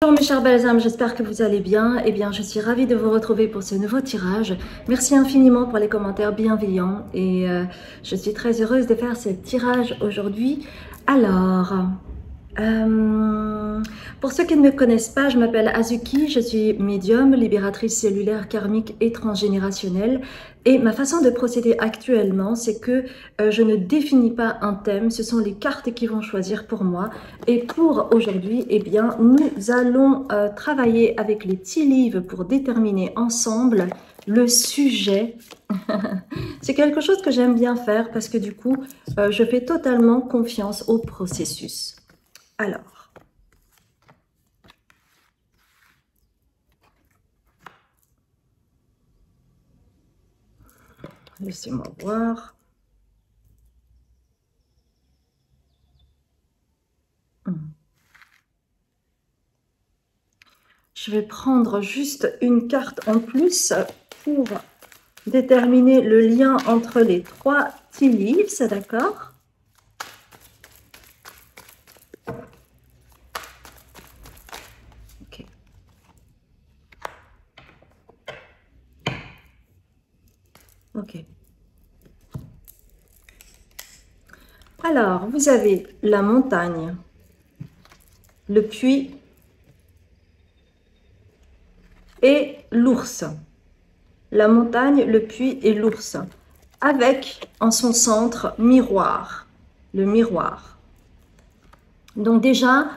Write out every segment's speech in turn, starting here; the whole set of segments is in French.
Bonjour mes chers balsams, j'espère que vous allez bien. Eh bien, je suis ravie de vous retrouver pour ce nouveau tirage. Merci infiniment pour les commentaires bienveillants et je suis très heureuse de faire ce tirage aujourd'hui. Alors, pour ceux qui ne me connaissent pas, je m'appelle Azuki, je suis médium, libératrice cellulaire karmique et transgénérationnelle. Et ma façon de procéder actuellement, c'est que je ne définis pas un thème, ce sont les cartes qui vont choisir pour moi. Et pour aujourd'hui, eh bien, nous allons travailler avec les tea leaves pour déterminer ensemble le sujet. C'est quelque chose que j'aime bien faire parce que du coup, je fais totalement confiance au processus. Alors, laissez-moi voir. Je vais prendre juste une carte en plus pour déterminer le lien entre les trois tea leaves, d'accord? Ok. Ok. Alors, vous avez la montagne, le puits et l'ours. La montagne, le puits et l'ours. Avec en son centre miroir, le miroir. Donc déjà,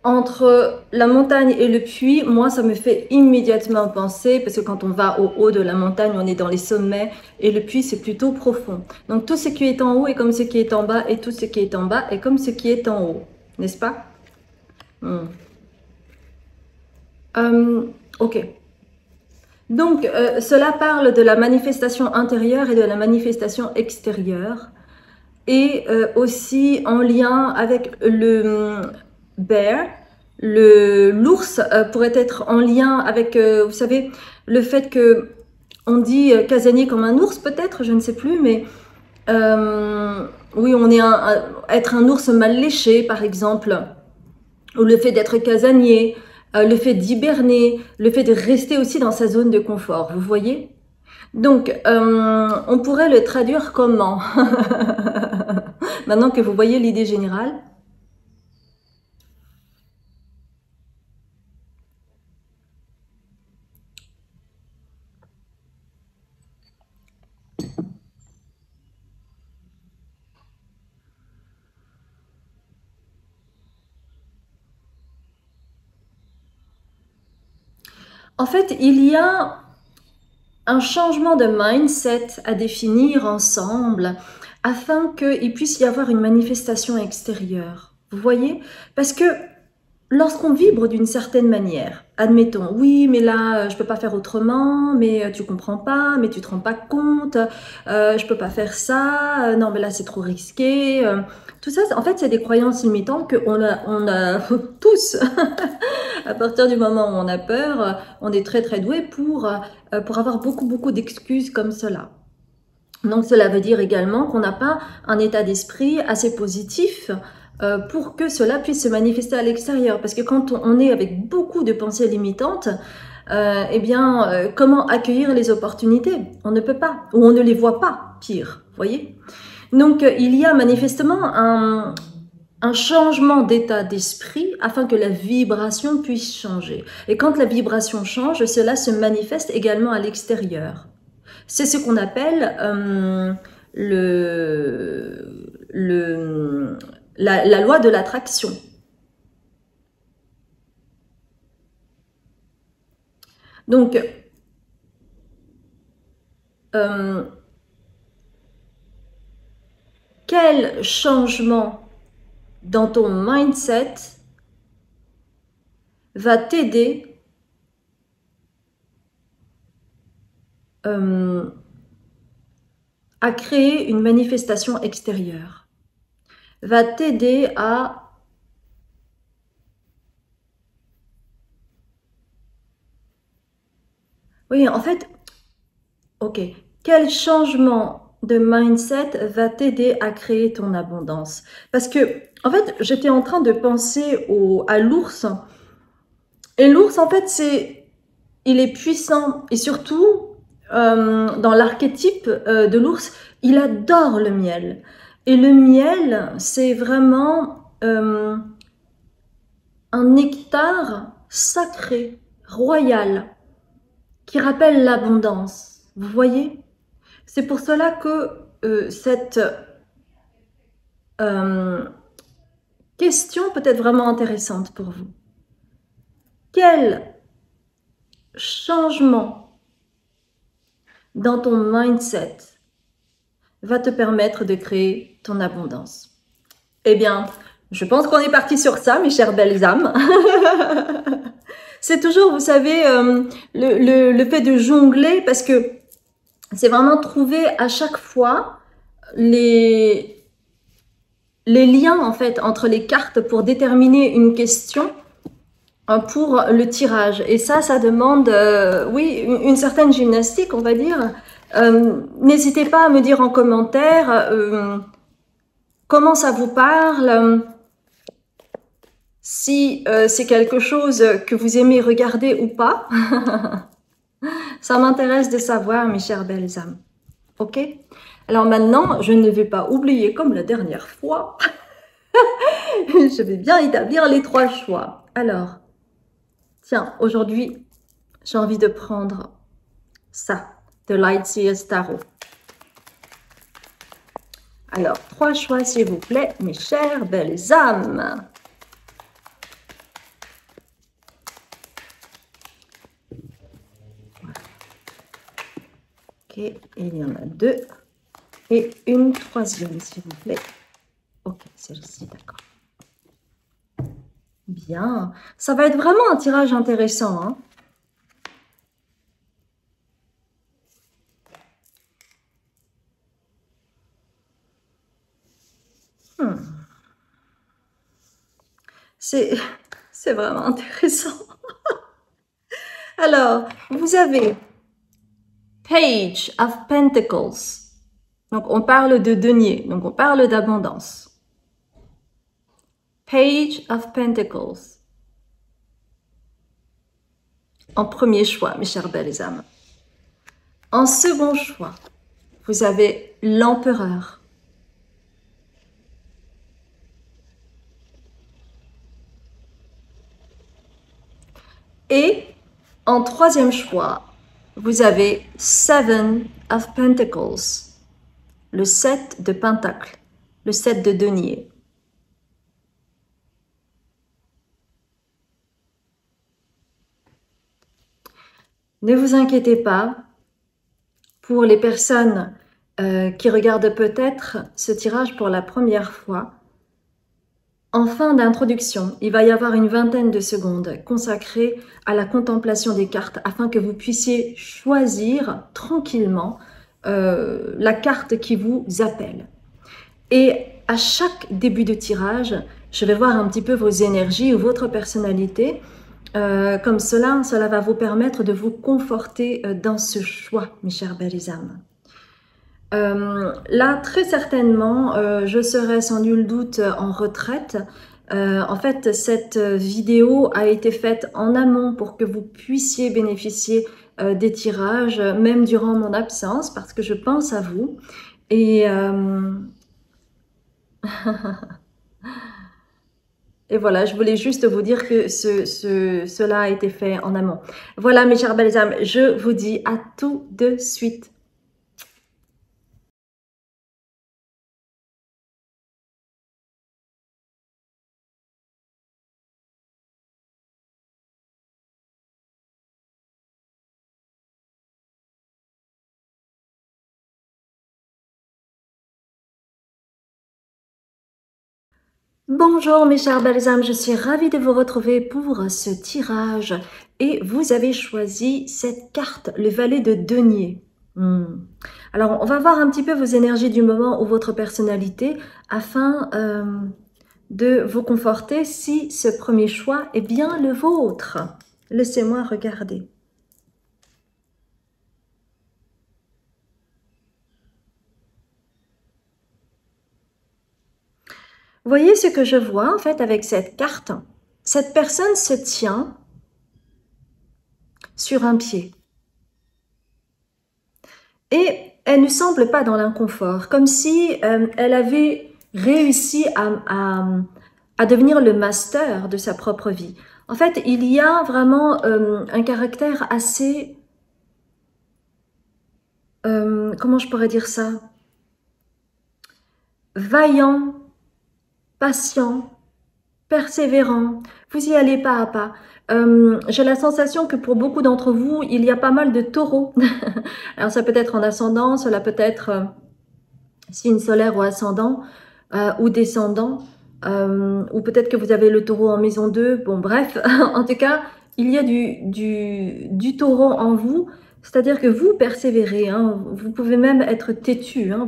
entre la montagne et le puits, moi ça me fait immédiatement penser, parce que quand on va au haut de la montagne, on est dans les sommets, et le puits c'est plutôt profond. Donc tout ce qui est en haut est comme ce qui est en bas, et tout ce qui est en bas est comme ce qui est en haut, n'est-ce pas? Ok. Donc, cela parle de la manifestation intérieure et de la manifestation extérieure. Et aussi en lien avec le bear, l'ours pourrait être en lien avec, vous savez, le fait que on dit casanier comme un ours peut-être, je ne sais plus, mais oui, on est être un ours mal léché par exemple, ou le fait d'être casanier, le fait d'hiberner, le fait de rester aussi dans sa zone de confort, vous voyez? Donc, on pourrait le traduire comment? Maintenant que vous voyez l'idée générale. En fait, il y a un changement de mindset à définir ensemble afin qu'il puisse y avoir une manifestation extérieure. Vous voyez? Parce que lorsqu'on vibre d'une certaine manière, admettons, oui, mais là, je peux pas faire autrement, mais tu comprends pas, mais tu te rends pas compte, je peux pas faire ça, non, mais là, c'est trop risqué. Tout ça, en fait, c'est des croyances limitantes qu'on a tous. À partir du moment où on a peur, on est très, très doué pour avoir beaucoup d'excuses comme cela. Donc, cela veut dire également qu'on n'a pas un état d'esprit assez positif pour que cela puisse se manifester à l'extérieur. Parce que quand on est avec beaucoup de pensées limitantes, eh bien, comment accueillir les opportunités? On ne peut pas, ou on ne les voit pas, pire, voyez? Donc, il y a manifestement un changement d'état d'esprit afin que la vibration puisse changer. Et quand la vibration change, cela se manifeste également à l'extérieur. C'est ce qu'on appelle la loi de l'attraction. Donc, quel changement dans ton mindset va t'aider à créer une manifestation extérieure, va t'aider à oui, en fait, ok, quel changement de mindset va t'aider à créer ton abondance? Parce que, en fait, j'étais en train de penser à l'ours Et l'ours, en fait, il est puissant. Et surtout, dans l'archétype de l'ours, il adore le miel. Et le miel, c'est vraiment un nectar sacré, royal, qui rappelle l'abondance. Vous voyez? C'est pour cela que cette question peut être vraiment intéressante pour vous. Quel changement dans ton mindset va te permettre de créer ton abondance? Eh bien, je pense qu'on est parti sur ça, mes chères belles âmes. C'est toujours, vous savez, le fait de jongler, parce que c'est vraiment trouver à chaque fois les liens, en fait, entre les cartes pour déterminer une question pour le tirage. Et ça demande, oui, une certaine gymnastique, on va dire. N'hésitez pas à me dire en commentaire comment ça vous parle, si c'est quelque chose que vous aimez regarder ou pas. Ça m'intéresse de savoir, mes chères belles âmes. Ok? Alors maintenant, je ne vais pas oublier, comme la dernière fois, je vais bien établir les 3 choix. Alors, tiens, aujourd'hui, j'ai envie de prendre ça, de Lightseers Tarot. Alors, 3 choix, s'il vous plaît, mes chères belles âmes. Ok, et il y en a 2. Et une 3e, s'il vous plaît. Ok, celle-ci, d'accord. Bien. Ça va être vraiment un tirage intéressant, hein. C'est vraiment intéressant. Alors, vous avez Page of Pentacles. Donc, on parle de denier. Donc, on parle d'abondance. Page of Pentacles. En premier choix, mes chères belles âmes. En second choix, vous avez l'empereur. Et en troisième choix, vous avez Seven of Pentacles, le 7 de pentacles, le 7 de denier. Ne vous inquiétez pas, pour les personnes qui regardent peut-être ce tirage pour la première fois, en fin d'introduction, il va y avoir une vingtaine de secondes consacrées à la contemplation des cartes afin que vous puissiez choisir tranquillement la carte qui vous appelle. Et à chaque début de tirage, je vais voir un petit peu vos énergies ou votre personnalité. Comme cela va vous permettre de vous conforter dans ce choix, mes chères belles âmes. Là, très certainement, je serai sans nul doute en retraite. En fait, cette vidéo a été faite en amont pour que vous puissiez bénéficier des tirages, même durant mon absence, parce que je pense à vous. Et, et voilà, je voulais juste vous dire que cela a été fait en amont. Voilà, mes chères belles âmes, je vous dis à tout de suite. Bonjour mes chères belles âmes, je suis ravie de vous retrouver pour ce tirage et vous avez choisi cette carte, le valet de denier. Alors on va voir un petit peu vos énergies du moment ou votre personnalité afin de vous conforter si ce premier choix est bien le vôtre. Laissez-moi regarder. Vous voyez ce que je vois en fait avec cette carte? Cette personne se tient sur un pied. Et elle ne semble pas dans l'inconfort, comme si elle avait réussi à devenir le master de sa propre vie. En fait, il y a vraiment un caractère assez... comment je pourrais dire ça? Vaillant, patient, persévérant. Vous y allez pas à pas. J'ai la sensation que pour beaucoup d'entre vous, il y a pas mal de taureaux. Alors ça peut être en ascendant, cela peut être signe solaire ou ascendant ou descendant. Ou peut-être que vous avez le taureau en maison 2. Bon bref, en tout cas, il y a du taureau en vous. C'est-à-dire que vous persévérez. Hein, vous pouvez même être têtu. Hein,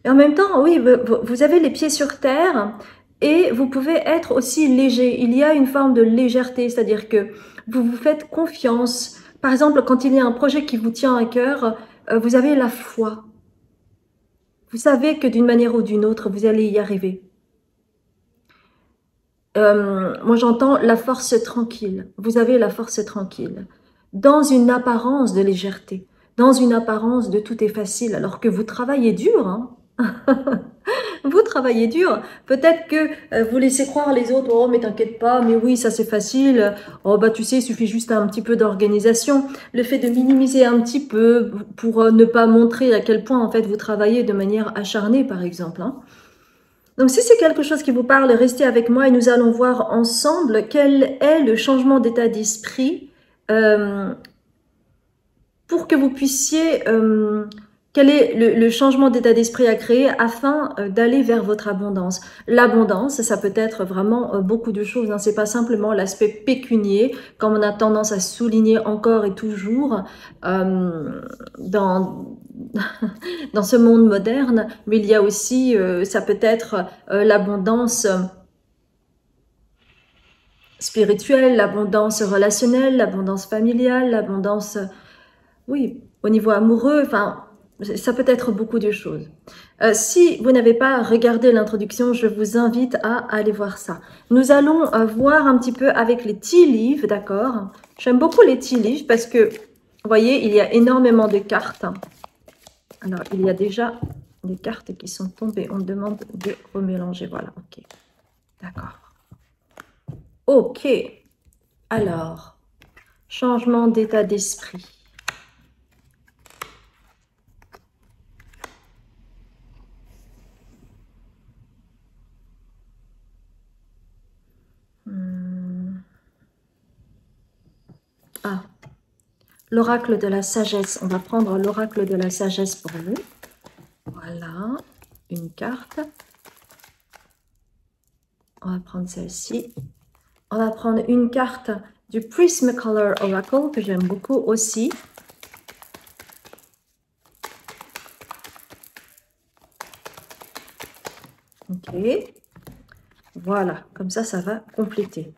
et en même temps, oui, vous avez les pieds sur terre et vous pouvez être aussi léger. Il y a une forme de légèreté, c'est-à-dire que vous vous faites confiance. Par exemple, quand il y a un projet qui vous tient à cœur, vous avez la foi. Vous savez que d'une manière ou d'une autre, vous allez y arriver. Moi, j'entends la force tranquille. Vous avez la force tranquille. Dans une apparence de légèreté, dans une apparence de tout est facile, alors que vous travaillez dur, hein. Vous travaillez dur. Peut-être que vous laissez croire les autres, oh mais t'inquiète pas, mais oui, ça c'est facile. Oh bah tu sais, il suffit juste un petit peu d'organisation. Le fait de minimiser un petit peu pour ne pas montrer à quel point en fait vous travaillez de manière acharnée, par exemple. Hein. Donc si c'est quelque chose qui vous parle, restez avec moi et nous allons voir ensemble quel est le changement d'état d'esprit pour que vous puissiez... quel est le changement d'état d'esprit à créer afin d'aller vers votre abondance? L'abondance, ça peut être vraiment beaucoup de choses. Hein. C'est pas simplement l'aspect pécunier, comme on a tendance à souligner encore et toujours dans dans ce monde moderne. Mais il y a aussi, ça peut être l'abondance spirituelle, l'abondance relationnelle, l'abondance familiale, l'abondance, oui, au niveau amoureux. Enfin. Ça peut être beaucoup de choses. Si vous n'avez pas regardé l'introduction, je vous invite à aller voir ça. Nous allons voir un petit peu avec les tea leaves, d'accord? J'aime beaucoup les tea leaves parce que, vous voyez, il y a énormément de cartes. Alors, il y a déjà des cartes qui sont tombées. On me demande de remélanger. Voilà, ok. D'accord. Ok. Alors, changement d'état d'esprit. Ah, l'oracle de la sagesse. On va prendre l'oracle de la sagesse pour vous. Voilà, une carte. On va prendre celle-ci. On va prendre une carte du Prismacolor Oracle que j'aime beaucoup aussi. Ok. Voilà, comme ça va compléter.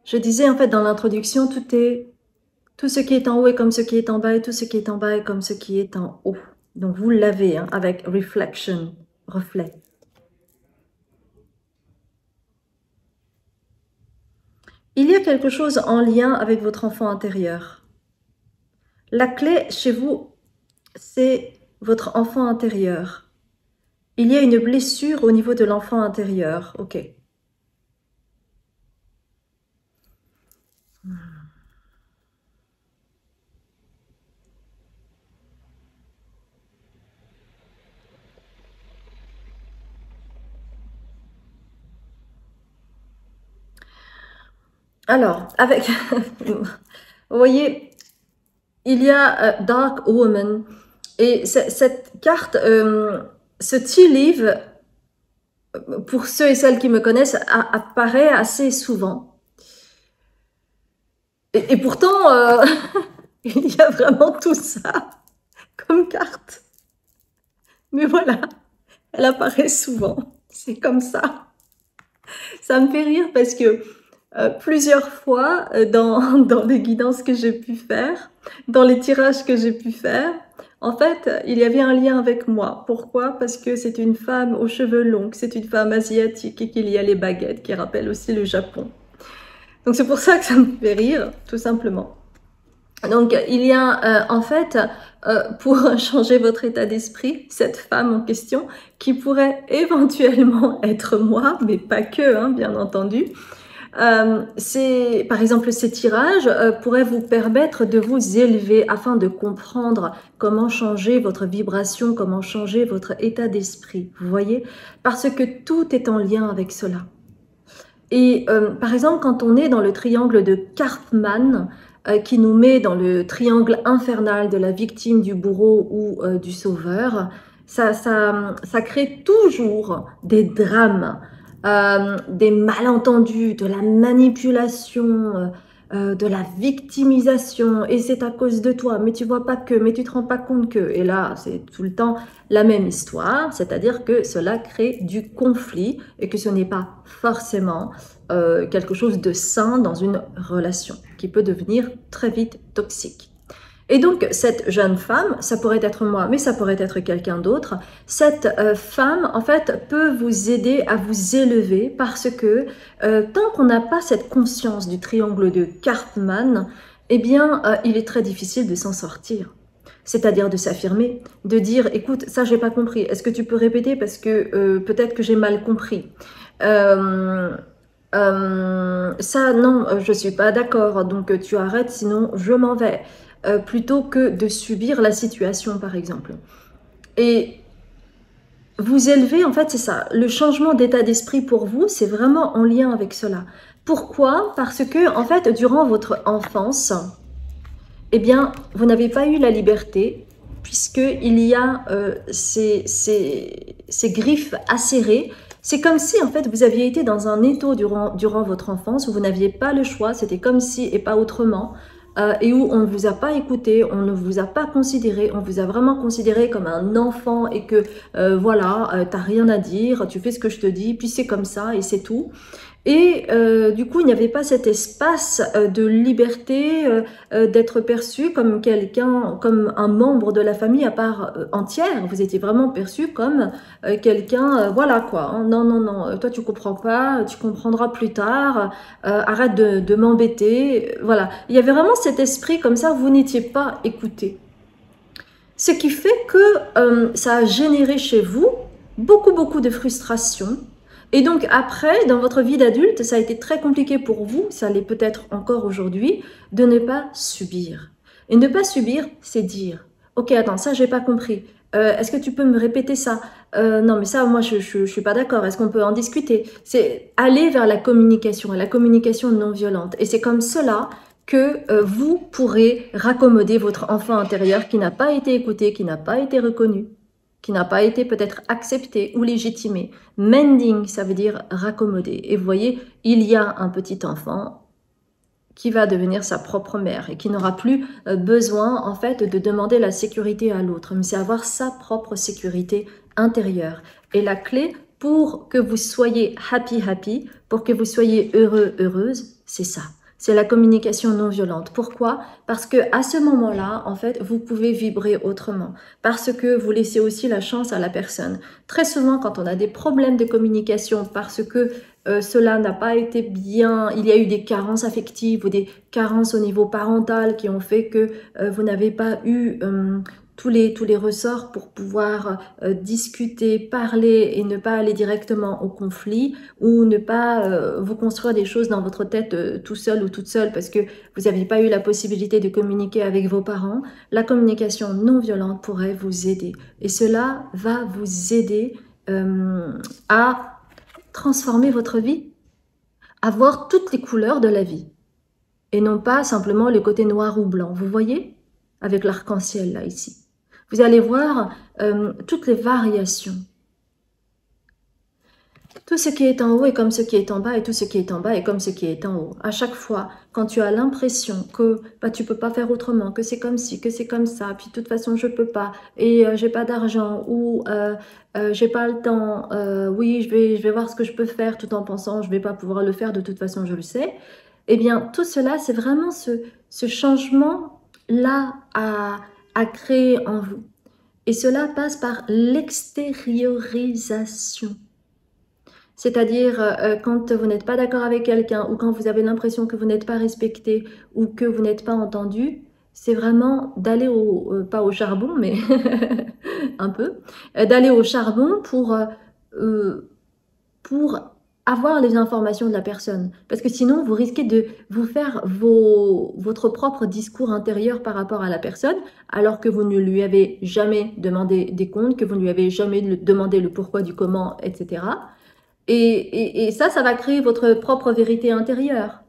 Je disais en fait dans l'introduction, tout ce qui est en haut est comme ce qui est en bas et tout ce qui est en bas est comme ce qui est en haut. Donc vous l'avez hein, avec reflection, reflet. Il y a quelque chose en lien avec votre enfant intérieur. La clé chez vous, c'est votre enfant intérieur. Il y a une blessure au niveau de l'enfant intérieur. Ok. Alors, avec... vous voyez, il y a Dark Woman. Et cette carte, ce tea leaf, pour ceux et celles qui me connaissent, apparaît assez souvent. Et pourtant, il y a vraiment tout ça comme carte. Mais voilà, elle apparaît souvent. C'est comme ça. Ça me fait rire parce que plusieurs fois dans les guidances que j'ai pu faire, dans les tirages que j'ai pu faire, En fait, il y avait un lien avec moi. Pourquoi? Parce que c'est une femme aux cheveux longs, c'est une femme asiatique et qu'il y a les baguettes qui rappellent aussi le Japon. Donc c'est pour ça que ça me fait rire, tout simplement. Donc il y a en fait, pour changer votre état d'esprit, cette femme en question qui pourrait éventuellement être moi, mais pas que, hein, bien entendu. Par exemple, ces tirages pourraient vous permettre de vous élever afin de comprendre comment changer votre vibration, comment changer votre état d'esprit. Vous voyez? Parce que tout est en lien avec cela. Et par exemple, quand on est dans le triangle de Karpman, qui nous met dans le triangle infernal de la victime, du bourreau ou du sauveur, ça crée toujours des drames, des malentendus, de la manipulation, de la victimisation, et c'est à cause de toi, mais tu vois pas que, mais tu te rends pas compte que, et là c'est tout le temps la même histoire, c'est-à-dire que cela crée du conflit et que ce n'est pas forcément quelque chose de sain dans une relation qui peut devenir très vite toxique. Et donc, cette jeune femme, ça pourrait être moi, mais ça pourrait être quelqu'un d'autre, cette femme, en fait, peut vous aider à vous élever parce que tant qu'on n'a pas cette conscience du triangle de Karpman, eh bien, il est très difficile de s'en sortir. C'est-à-dire de s'affirmer, de dire, écoute, ça, j'ai pas compris. Est-ce que tu peux répéter parce que peut-être que j'ai mal compris. Ça, non, je suis pas d'accord, donc tu arrêtes, sinon je m'en vais. Plutôt que de subir la situation, par exemple. Et vous élever, en fait, c'est ça. Le changement d'état d'esprit pour vous, c'est vraiment en lien avec cela. Pourquoi? Parce que, en fait, durant votre enfance, eh bien, vous n'avez pas eu la liberté, puisqu'il y a ces griffes acérées. C'est comme si, en fait, vous aviez été dans un étau durant votre enfance, où vous n'aviez pas le choix, c'était comme si et pas autrement. Et où on ne vous a pas écouté, on ne vous a pas considéré, on vous a vraiment considéré comme un enfant et que voilà, t'as rien à dire, tu fais ce que je te dis, puis c'est comme ça et c'est tout. Et du coup, il n'y avait pas cet espace de liberté, d'être perçu comme quelqu'un, comme un membre de la famille à part entière. Vous étiez vraiment perçu comme quelqu'un, voilà quoi. Hein. Non, non, non, toi tu comprends pas, tu comprendras plus tard, arrête de m'embêter. Voilà, il y avait vraiment cet esprit comme ça, vous n'étiez pas écouté. Ce qui fait que ça a généré chez vous beaucoup de frustration. Et donc après, dans votre vie d'adulte, ça a été très compliqué pour vous, ça l'est peut-être encore aujourd'hui, de ne pas subir. Et ne pas subir, c'est dire, ok, attends, ça j'ai pas compris. Est-ce que tu peux me répéter ça? Non, mais ça, moi, je suis pas d'accord. Est-ce qu'on peut en discuter? C'est aller vers la communication non violente. Et c'est comme cela que vous pourrez raccommoder votre enfant intérieur qui n'a pas été écouté, qui n'a pas été reconnu, qui n'a pas été peut-être accepté ou légitimé. Mending, ça veut dire raccommoder. Et vous voyez, il y a un petit enfant qui va devenir sa propre mère et qui n'aura plus besoin, en fait, de demander la sécurité à l'autre, mais c'est avoir sa propre sécurité intérieure. Et la clé pour que vous soyez happy, pour que vous soyez heureuse, c'est ça. C'est la communication non violente. Pourquoi? Parce que à ce moment-là, en fait, vous pouvez vibrer autrement. Parce que vous laissez aussi la chance à la personne. Très souvent, quand on a des problèmes de communication, parce que cela n'a pas été bien, il y a eu des carences affectives ou des carences au niveau parental qui ont fait que vous n'avez pas eu tous les ressorts pour pouvoir discuter, parler et ne pas aller directement au conflit ou ne pas vous construire des choses dans votre tête tout seul ou toute seule parce que vous n'avez pas eu la possibilité de communiquer avec vos parents. La communication non violente pourrait vous aider et cela va vous aider à transformer votre vie, à voir toutes les couleurs de la vie et non pas simplement le côté noir ou blanc. Vous voyez? Avec l'arc-en-ciel là ici. Vous allez voir toutes les variations. Tout ce qui est en haut est comme ce qui est en bas et tout ce qui est en bas est comme ce qui est en haut. À chaque fois, quand tu as l'impression que bah, tu peux pas faire autrement, que c'est comme ci, que c'est comme ça, puis de toute façon je peux pas et j'ai pas d'argent ou j'ai pas le temps, oui je vais voir ce que je peux faire tout en pensant je vais pas pouvoir le faire, de toute façon je le sais. Eh bien tout cela c'est vraiment ce changement là à créer en vous. Et cela passe par l'extériorisation. C'est-à-dire quand vous n'êtes pas d'accord avec quelqu'un ou quand vous avez l'impression que vous n'êtes pas respecté ou que vous n'êtes pas entendu, c'est vraiment d'aller pas au charbon, mais un peu, d'aller au charbon pour avoir les informations de la personne. Parce que sinon, vous risquez de vous faire votre propre discours intérieur par rapport à la personne, alors que vous ne lui avez jamais demandé des comptes, que vous ne lui avez jamais demandé le pourquoi du comment, etc. Et ça va créer votre propre vérité intérieure.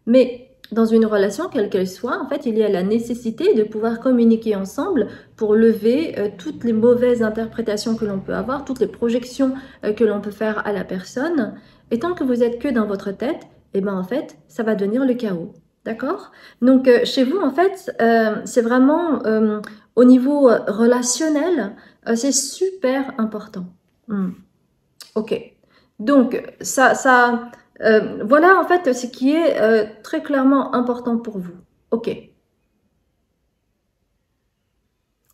Mais dans une relation, quelle qu'elle soit, en fait, il y a la nécessité de pouvoir communiquer ensemble pour lever toutes les mauvaises interprétations que l'on peut avoir, toutes les projections que l'on peut faire à la personne. Et tant que vous êtes que dans votre tête, eh ben en fait, ça va devenir le chaos. D'accord? Donc, chez vous, en fait, c'est vraiment au niveau relationnel, c'est super important. Ok. Donc, voilà en fait ce qui est très clairement important pour vous. Ok.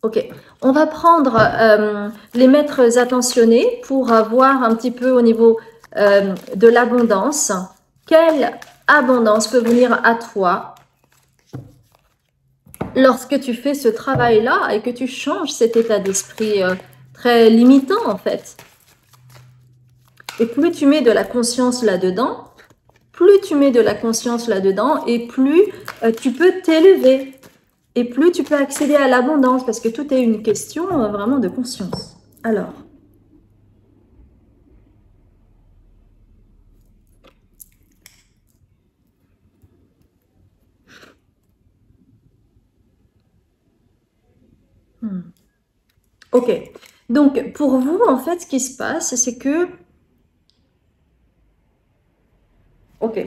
Ok. On va prendre les maîtres attentionnés pour voir un petit peu au niveau de l'abondance. Quelle abondance peut venir à toi lorsque tu fais ce travail-là et que tu changes cet état d'esprit très limitant en fait? Et plus tu mets de la conscience là-dedans, plus tu mets de la conscience là-dedans et plus tu peux t'élever. Et plus tu peux accéder à l'abondance parce que tout est une question vraiment de conscience. Alors. Ok. Donc, pour vous, en fait, ce qui se passe, c'est que... Ok.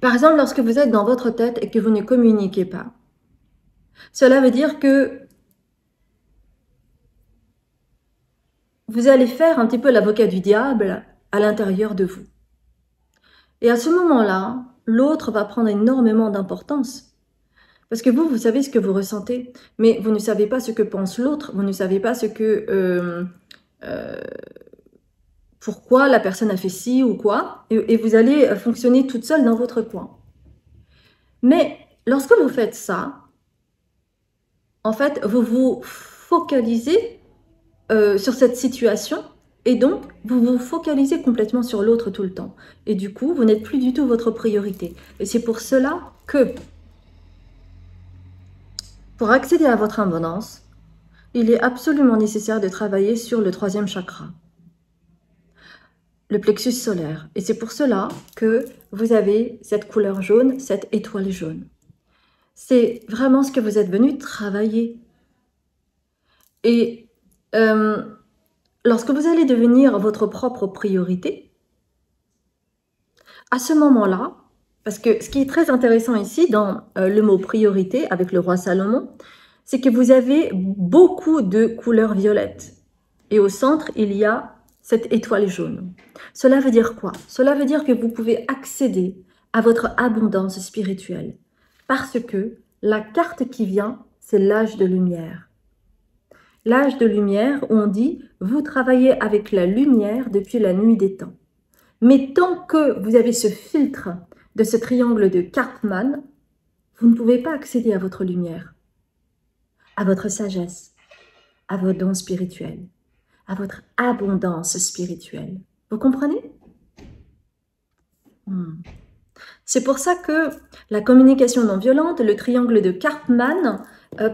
Par exemple, lorsque vous êtes dans votre tête et que vous ne communiquez pas, cela veut dire que vous allez faire un petit peu l'avocat du diable à l'intérieur de vous. Et à ce moment-là, l'autre va prendre énormément d'importance. Parce que vous savez ce que vous ressentez, mais vous ne savez pas ce que pense l'autre, vous ne savez pas ce que... pourquoi la personne a fait ci ou quoi, et vous allez fonctionner toute seule dans votre coin. Mais lorsque vous faites ça, en fait, vous vous focalisez sur cette situation et donc vous vous focalisez complètement sur l'autre tout le temps. Et du coup, vous n'êtes plus du tout votre priorité. Et c'est pour cela que, pour accéder à votre abondance, il est absolument nécessaire de travailler sur le 3e chakra, le plexus solaire. Et c'est pour cela que vous avez cette couleur jaune, cette étoile jaune. C'est vraiment ce que vous êtes venu travailler. Et lorsque vous allez devenir votre propre priorité, à ce moment-là, parce que ce qui est très intéressant ici dans le mot priorité avec le roi Salomon, c'est que vous avez beaucoup de couleurs violettes. Et au centre, il y a cette étoile jaune. Cela veut dire quoi? Cela veut dire que vous pouvez accéder à votre abondance spirituelle. Parce que la carte qui vient, c'est l'âge de lumière. L'âge de lumière où on dit « vous travaillez avec la lumière depuis la nuit des temps ». Mais tant que vous avez ce filtre de ce triangle de Karpman, vous ne pouvez pas accéder à votre lumière, à votre sagesse, à vos dons spirituels, à votre abondance spirituelle. Vous comprenez? C'est pour ça que la communication non violente, le triangle de Karpman,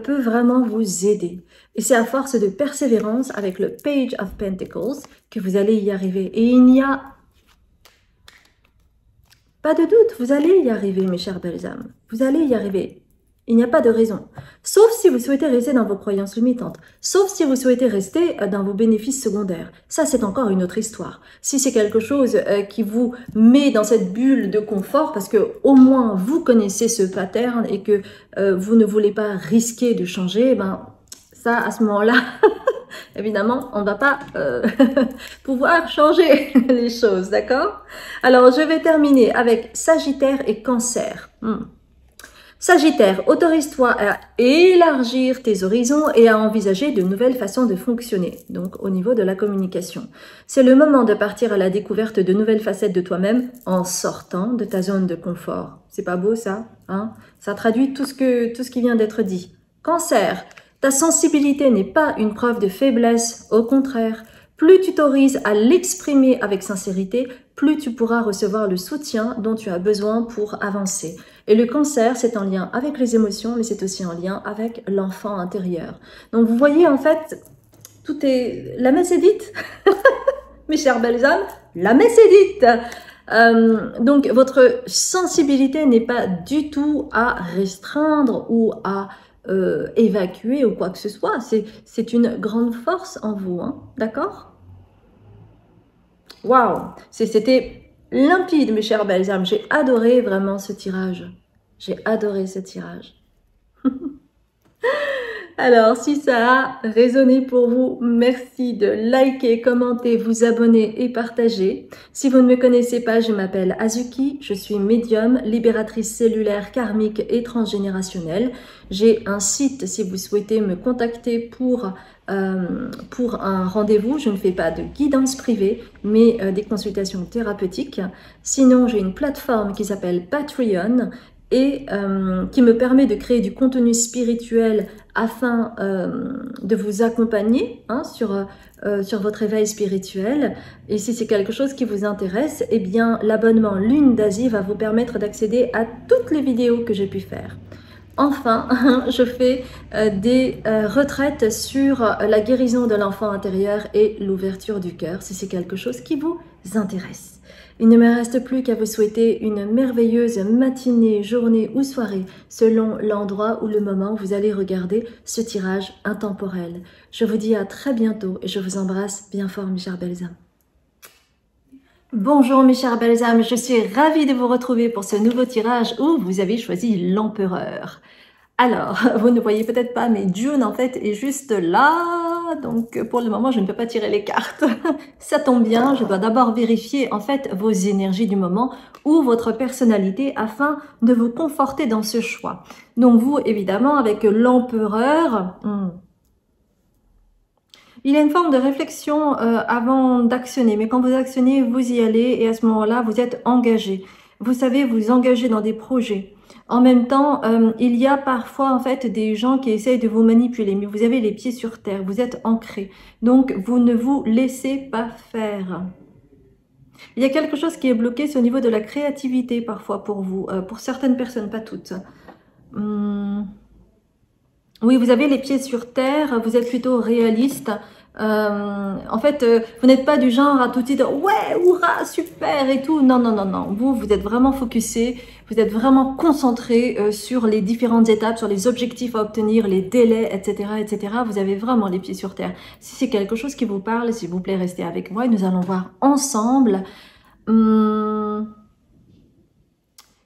peut vraiment vous aider. Et c'est à force de persévérance avec le Page of Pentacles que vous allez y arriver. Et il n'y a pas de doute, vous allez y arriver, mes chères belles âmes. Vous allez y arriver. Il n'y a pas de raison. Sauf si vous souhaitez rester dans vos croyances limitantes. Sauf si vous souhaitez rester dans vos bénéfices secondaires. Ça, c'est encore une autre histoire. Si c'est quelque chose qui vous met dans cette bulle de confort, parce que au moins vous connaissez ce pattern et que vous ne voulez pas risquer de changer, ben ça, à ce moment-là, évidemment, on ne va pas pouvoir changer les choses, d'accord? Alors, je vais terminer avec Sagittaire et Cancer. Sagittaire, autorise-toi à élargir tes horizons et à envisager de nouvelles façons de fonctionner, donc au niveau de la communication. C'est le moment de partir à la découverte de nouvelles facettes de toi-même en sortant de ta zone de confort. C'est pas beau ça, hein? Ça traduit tout ce qui vient d'être dit. Cancer, ta sensibilité n'est pas une preuve de faiblesse, au contraire. Plus tu t'autorises à l'exprimer avec sincérité, plus tu pourras recevoir le soutien dont tu as besoin pour avancer. Et le cancer, c'est en lien avec les émotions, mais c'est aussi en lien avec l'enfant intérieur. Donc vous voyez, en fait, tout est... La messe est dite. Mes chères belles âmes, la messe est dite. Donc votre sensibilité n'est pas du tout à restreindre ou à évacuer ou quoi que ce soit. C'est une grande force en vous, hein, d'accord? Waouh, c'était limpide, mes chères belles âmes. J'ai adoré vraiment ce tirage. J'ai adoré ce tirage. Alors, si ça a résonné pour vous, merci de liker, commenter, vous abonner et partager. Si vous ne me connaissez pas, je m'appelle Azuki, je suis médium, libératrice cellulaire, karmique et transgénérationnelle. J'ai un site si vous souhaitez me contacter pour un rendez-vous. Je ne fais pas de guidance privée, mais des consultations thérapeutiques. Sinon, j'ai une plateforme qui s'appelle Patreon et qui me permet de créer du contenu spirituel afin de vous accompagner hein, sur votre éveil spirituel. Et si c'est quelque chose qui vous intéresse, eh bien l'abonnement Lune d'Asie va vous permettre d'accéder à toutes les vidéos que j'ai pu faire. Enfin, je fais des retraites sur la guérison de l'enfant intérieur et l'ouverture du cœur, si c'est quelque chose qui vous intéresse. Il ne me reste plus qu'à vous souhaiter une merveilleuse matinée, journée ou soirée, selon l'endroit ou le moment où vous allez regarder ce tirage intemporel. Je vous dis à très bientôt et je vous embrasse bien fort, mes chères belles âmes. Bonjour mes chères belles âmes, je suis ravie de vous retrouver pour ce nouveau tirage où vous avez choisi l'empereur. Alors, vous ne voyez peut-être pas, mais June en fait est juste là, donc pour le moment je ne peux pas tirer les cartes. Ça tombe bien, je dois d'abord vérifier en fait vos énergies du moment ou votre personnalité afin de vous conforter dans ce choix. Donc vous, évidemment, avec l'empereur... Il y a une forme de réflexion avant d'actionner, mais quand vous actionnez, vous y allez et à ce moment-là, vous êtes engagé. Vous savez vous engager dans des projets. En même temps, il y a parfois en fait des gens qui essayent de vous manipuler, mais vous avez les pieds sur terre, vous êtes ancré. Donc, vous ne vous laissez pas faire. Il y a quelque chose qui est bloqué, c'est au niveau de la créativité parfois pour vous, pour certaines personnes, pas toutes. Oui, vous avez les pieds sur terre, vous êtes plutôt réaliste. En fait, vous n'êtes pas du genre à tout de suite « ouais, hurrah, super » et tout. Non, non, non, non. Vous êtes vraiment focusé, vous êtes vraiment concentré sur les différentes étapes, sur les objectifs à obtenir, les délais, etc., etc. Vous avez vraiment les pieds sur terre. Si c'est quelque chose qui vous parle, s'il vous plaît, restez avec moi et nous allons voir ensemble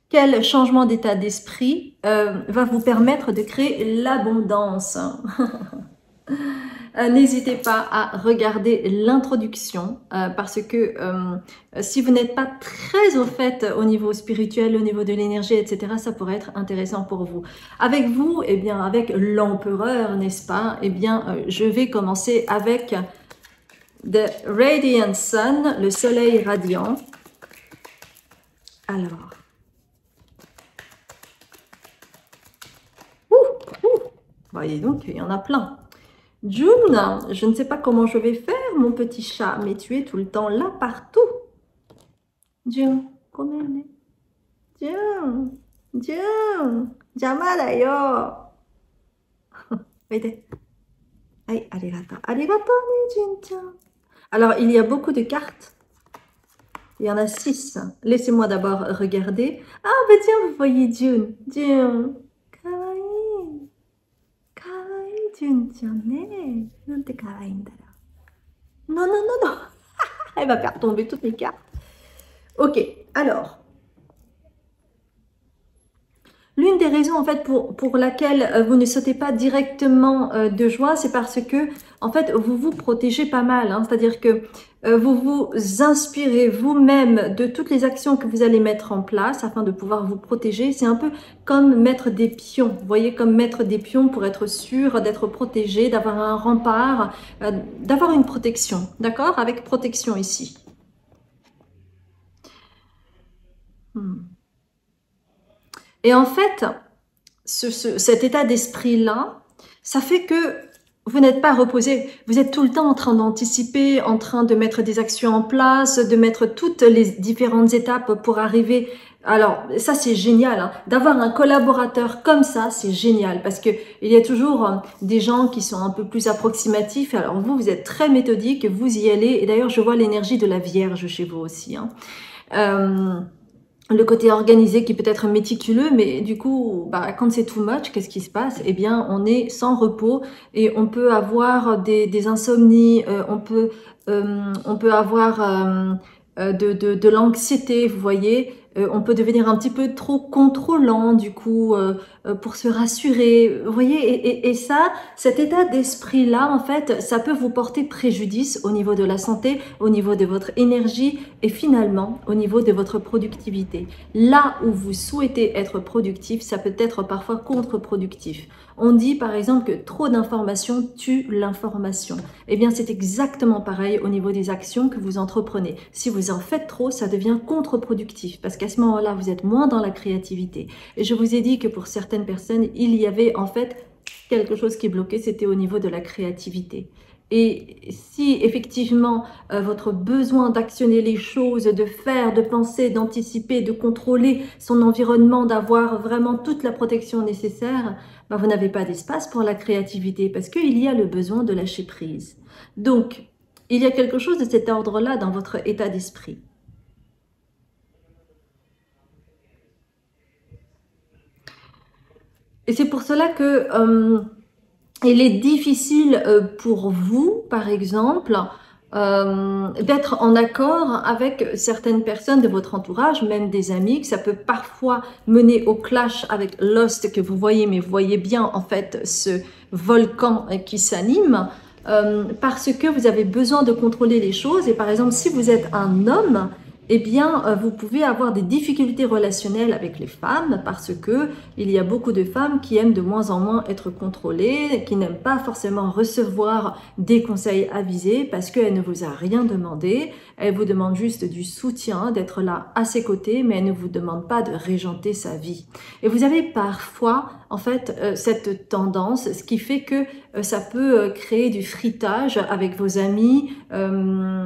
quel changement d'état d'esprit va vous permettre de créer l'abondance. N'hésitez pas à regarder l'introduction parce que si vous n'êtes pas très au fait au niveau spirituel, au niveau de l'énergie, etc., ça pourrait être intéressant pour vous. Avec vous, eh bien, avec l'empereur, n'est-ce pas? Eh bien, je vais commencer avec The Radiant Sun, le soleil radiant. Alors, voyez donc, il y en a plein. June, je ne sais pas comment je vais faire, mon petit chat, mais tu es tout le temps là, partout. June, comment June, June, Jama da yo. Aïe, arigato. Arigato, June-chan. Alors, il y a beaucoup de cartes. Il y en a 6. Laissez-moi d'abord regarder. Ah, ben tiens, vous voyez June. June. June-chan, né. Nante kawaii ndara. Non, non, non, non. Elle va faire tomber toutes mes cartes. Ok, alors. L'une des raisons en fait pour laquelle vous ne sautez pas directement de joie, c'est parce que en fait vous vous protégez pas mal, hein. C'est-à-dire que vous vous inspirez vous-même de toutes les actions que vous allez mettre en place afin de pouvoir vous protéger. C'est un peu comme mettre des pions, vous voyez, comme mettre des pions pour être sûr d'être protégé, d'avoir un rempart, d'avoir une protection, d'accord? Avec protection ici. Et en fait, cet état d'esprit-là, ça fait que vous n'êtes pas reposé. Vous êtes tout le temps en train d'anticiper, en train de mettre des actions en place, de mettre toutes les différentes étapes pour arriver. Alors, ça c'est génial, hein. D'avoir un collaborateur comme ça, c'est génial parce que il y a toujours des gens qui sont un peu plus approximatifs. Alors vous êtes très méthodique, vous y allez. Et d'ailleurs, je vois l'énergie de la Vierge chez vous aussi, hein. Le côté organisé qui peut être méticuleux, mais du coup, bah, quand c'est too much, qu'est-ce qui se passe? Eh bien, on est sans repos et on peut avoir des insomnies, on peut avoir de l'anxiété, vous voyez. On peut devenir un petit peu trop contrôlant, du coup, pour se rassurer, vous voyez. Et ça, cet état d'esprit-là, en fait, ça peut vous porter préjudice au niveau de la santé, au niveau de votre énergie et finalement au niveau de votre productivité. Là où vous souhaitez être productif, ça peut être parfois contre-productif. On dit par exemple que trop d'informations tue l'information. Eh bien, c'est exactement pareil au niveau des actions que vous entreprenez. Si vous en faites trop, ça devient contre-productif parce qu'à ce moment-là, vous êtes moins dans la créativité. Et je vous ai dit que pour certaines personnes, il y avait en fait quelque chose qui bloquait, c'était au niveau de la créativité. Et si effectivement votre besoin d'actionner les choses, de faire, de penser, d'anticiper, de contrôler son environnement, d'avoir vraiment toute la protection nécessaire, ben vous n'avez pas d'espace pour la créativité parce qu'il y a le besoin de lâcher prise. Donc, il y a quelque chose de cet ordre-là dans votre état d'esprit. Et c'est pour cela que il est difficile pour vous, par exemple, d'être en accord avec certaines personnes de votre entourage, même des amis, que ça peut parfois mener au clash avec Lost que vous voyez, mais vous voyez bien en fait ce volcan qui s'anime, parce que vous avez besoin de contrôler les choses. Et par exemple, si vous êtes un homme, eh bien, vous pouvez avoir des difficultés relationnelles avec les femmes parce que il y a beaucoup de femmes qui aiment de moins en moins être contrôlées, qui n'aiment pas forcément recevoir des conseils avisés parce qu'elle ne vous a rien demandé. Elle vous demande juste du soutien, d'être là à ses côtés, mais elle ne vous demande pas de régenter sa vie. Et vous avez parfois, en fait, cette tendance, ce qui fait que ça peut créer du fritage avec vos amis, dans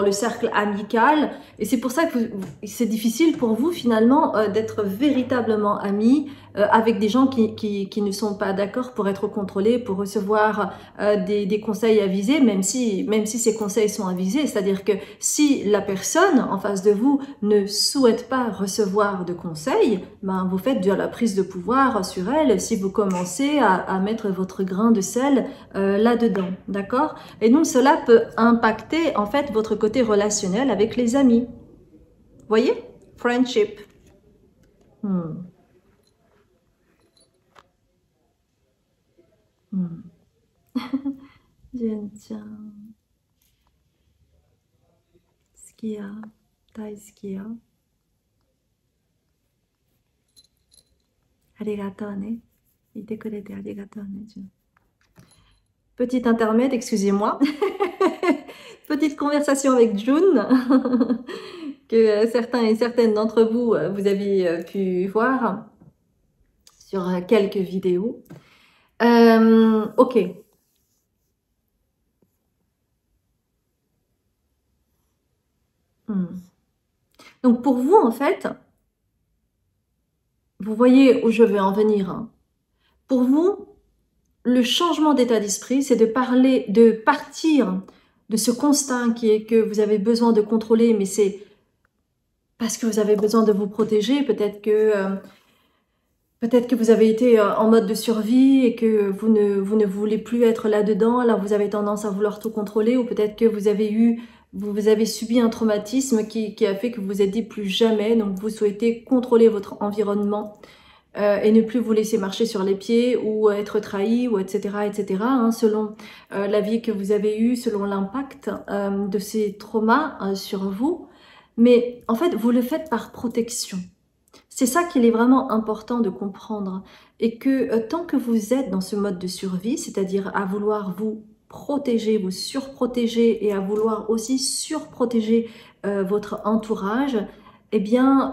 le cercle amical. Et c'est pour ça que c'est difficile pour vous finalement d'être véritablement amis avec des gens qui ne sont pas d'accord pour être contrôlés, pour recevoir des conseils avisés, même si ces conseils sont avisés. C'est-à-dire que si la personne en face de vous ne souhaite pas recevoir de conseils, ben vous faites de la prise de pouvoir sur elle si vous commencez à mettre votre grain de sel là-dedans, d'accord? Et donc cela peut impacter en fait votre côté relationnel avec les amis. Voyez? Friendship. Hmm. Hmm. 純ちゃん、好きや、大好きや。ありがとうね。いてくれてありがとうね、純。Petit intermède, excusez-moi. Petite conversation avec June, que certains et certaines d'entre vous, vous avez pu voir sur quelques vidéos. Ok. Donc pour vous, en fait, vous voyez où je veux en venir, hein. Pour vous, le changement d'état d'esprit, c'est de partir de ce constat qui est que vous avez besoin de contrôler, mais c'est parce que vous avez besoin de vous protéger. Peut-être que vous avez été en mode de survie et que vous ne voulez plus être là-dedans, alors vous avez tendance à vouloir tout contrôler, ou peut-être que vous avez eu vous avez subi un traumatisme qui a fait que vous vous êtes dit plus jamais, donc vous souhaitez contrôler votre environnement et ne plus vous laisser marcher sur les pieds ou être trahi, ou etc., etc., hein, selon la vie que vous avez eue, selon l'impact de ces traumas sur vous. Mais en fait, vous le faites par protection. C'est ça qu'il est vraiment important de comprendre. Et que tant que vous êtes dans ce mode de survie, c'est-à-dire à vouloir vous protéger, vous surprotéger et à vouloir aussi surprotéger votre entourage, eh bien,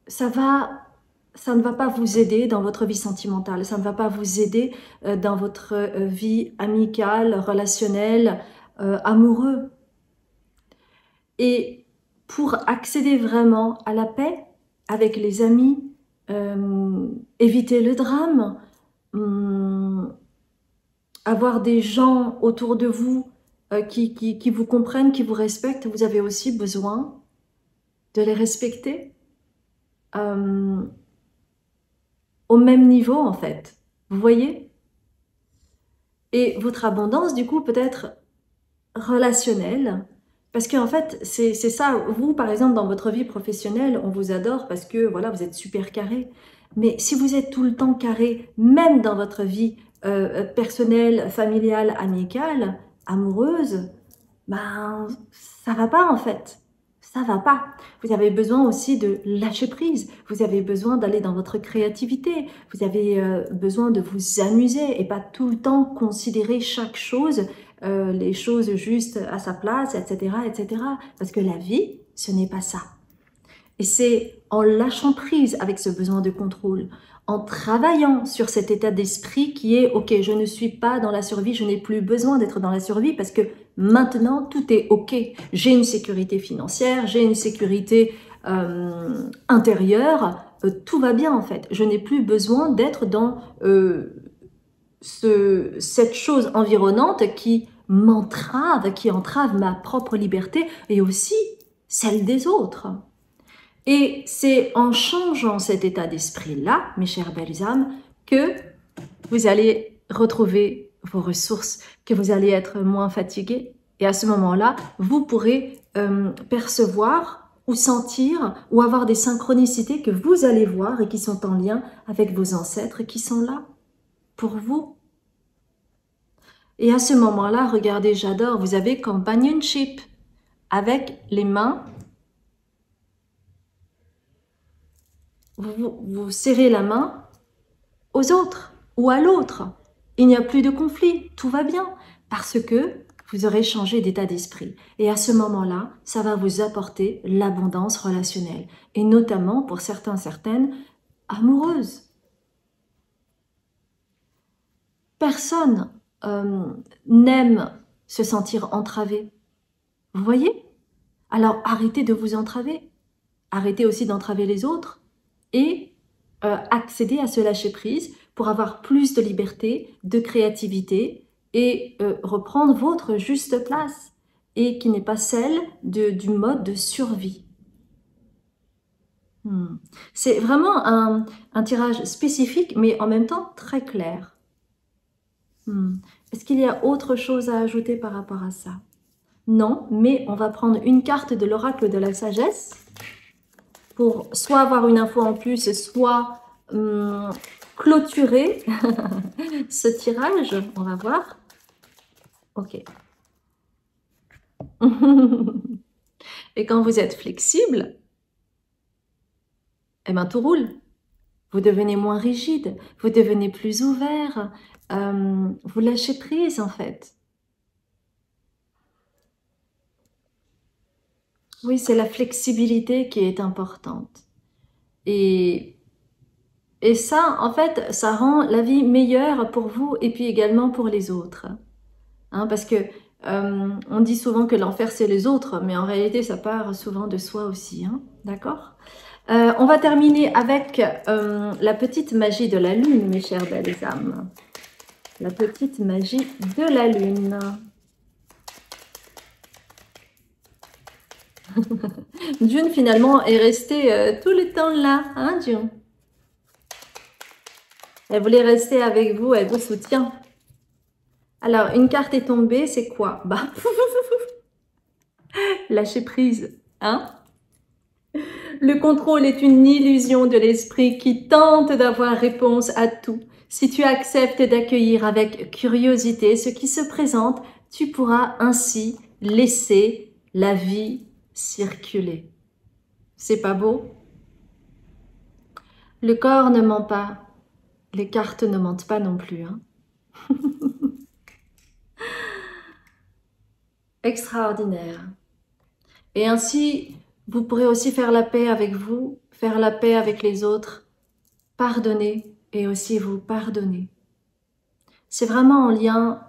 ça ne va pas vous aider dans votre vie sentimentale, ça ne va pas vous aider dans votre vie amicale, relationnelle, amoureux. Et pour accéder vraiment à la paix avec les amis, éviter le drame, avoir des gens autour de vous qui vous comprennent, qui vous respectent, vous avez aussi besoin de les respecter au même niveau en fait. Vous voyez? Et votre abondance du coup peut être relationnelle, parce qu'en fait c'est ça, vous par exemple dans votre vie professionnelle, on vous adore parce que voilà, vous êtes super carré. Mais si vous êtes tout le temps carré, même dans votre vie personnelle, familiale, amicale, amoureuse, ben ça va pas en fait. Ça va pas. Vous avez besoin aussi de lâcher prise. Vous avez besoin d'aller dans votre créativité. Vous avez besoin de vous amuser et pas tout le temps considérer chaque chose, les choses juste à sa place, etc., etc. Parce que la vie, ce n'est pas ça. Et c'est en lâchant prise avec ce besoin de contrôle, en travaillant sur cet état d'esprit qui est « Ok, je ne suis pas dans la survie, je n'ai plus besoin d'être dans la survie parce que maintenant, tout est ok. J'ai une sécurité financière, j'ai une sécurité intérieure, tout va bien en fait. Je n'ai plus besoin d'être dans cette chose environnante qui m'entrave, qui entrave ma propre liberté et aussi celle des autres. » Et c'est en changeant cet état d'esprit-là, mes chères belles âmes, que vous allez retrouver vos ressources, que vous allez être moins fatigués. Et à ce moment-là, vous pourrez percevoir ou sentir ou avoir des synchronicités que vous allez voir et qui sont en lien avec vos ancêtres qui sont là pour vous. Et à ce moment-là, regardez, j'adore, vous avez companionship avec les mains. Vous serrez la main aux autres ou à l'autre. Il n'y a plus de conflit, tout va bien, parce que vous aurez changé d'état d'esprit. Et à ce moment-là, ça va vous apporter l'abondance relationnelle, et notamment pour certaines amoureuses. Personne n'aime se sentir entravé. Vous voyez? Alors arrêtez de vous entraver. Arrêtez aussi d'entraver les autres. Et accéder à ce lâcher-prise pour avoir plus de liberté, de créativité et reprendre votre juste place et qui n'est pas celle du mode de survie. C'est vraiment un tirage spécifique mais en même temps très clair. Est-ce qu'il y a autre chose à ajouter par rapport à ça? Non, mais on va prendre une carte de l'oracle de la sagesse pour soit avoir une info en plus, soit clôturer ce tirage. On va voir. Ok. Et quand vous êtes flexible, eh ben tout roule. Vous devenez moins rigide, vous devenez plus ouvert, vous lâchez prise en fait. Oui, c'est la flexibilité qui est importante. Et ça, en fait, ça rend la vie meilleure pour vous et puis également pour les autres. Hein, parce que on dit souvent que l'enfer, c'est les autres, mais en réalité, ça part souvent de soi aussi. Hein, d'accord? On va terminer avec la petite magie de la lune, mes chères belles âmes. La petite magie de la lune. June, finalement, est restée tout le temps là, hein, June? Elle voulait rester avec vous, elle vous soutient. Alors, une carte est tombée, c'est quoi? Bah, Lâchez prise, hein? Le contrôle est une illusion de l'esprit qui tente d'avoir réponse à tout. Si tu acceptes d'accueillir avec curiosité ce qui se présente, tu pourras ainsi laisser la vie circuler. C'est pas beau? Le corps ne ment pas, les cartes ne mentent pas non plus, hein? Extraordinaire. Et ainsi, vous pourrez aussi faire la paix avec vous, faire la paix avec les autres, pardonner et aussi vous pardonner. C'est vraiment en lien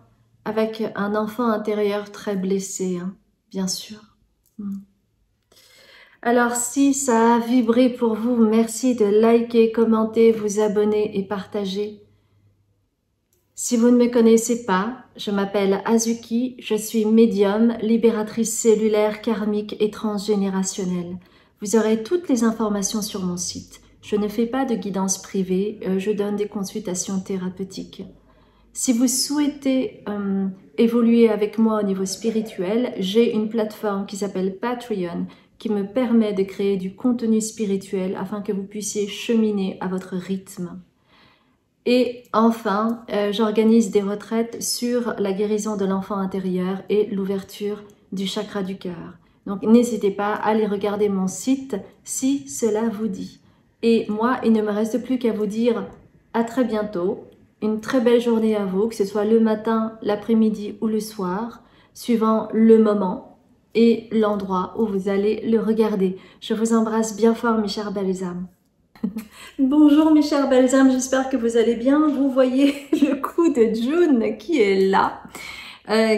avec un enfant intérieur très blessé, hein, bien sûr. Alors si ça a vibré pour vous, merci de liker, commenter, vous abonner et partager. Si vous ne me connaissez pas, je m'appelle Azuki, je suis médium, libératrice cellulaire, karmique et transgénérationnelle. Vous aurez toutes les informations sur mon site. Je ne fais pas de guidance privée, je donne des consultations thérapeutiques. Si vous souhaitez évoluer avec moi au niveau spirituel, j'ai une plateforme qui s'appelle Patreon qui me permet de créer du contenu spirituel afin que vous puissiez cheminer à votre rythme. Et enfin, j'organise des retraites sur la guérison de l'enfant intérieur et l'ouverture du chakra du cœur. Donc n'hésitez pas à aller regarder mon site si cela vous dit. Et moi, il ne me reste plus qu'à vous dire à très bientôt. Une très belle journée à vous, que ce soit le matin, l'après-midi ou le soir, suivant le moment et l'endroit où vous allez le regarder. Je vous embrasse bien fort, mes chères belles âmes. Bonjour mes chères belles âmes, j'espère que vous allez bien. Vous voyez le coup de June qui est là,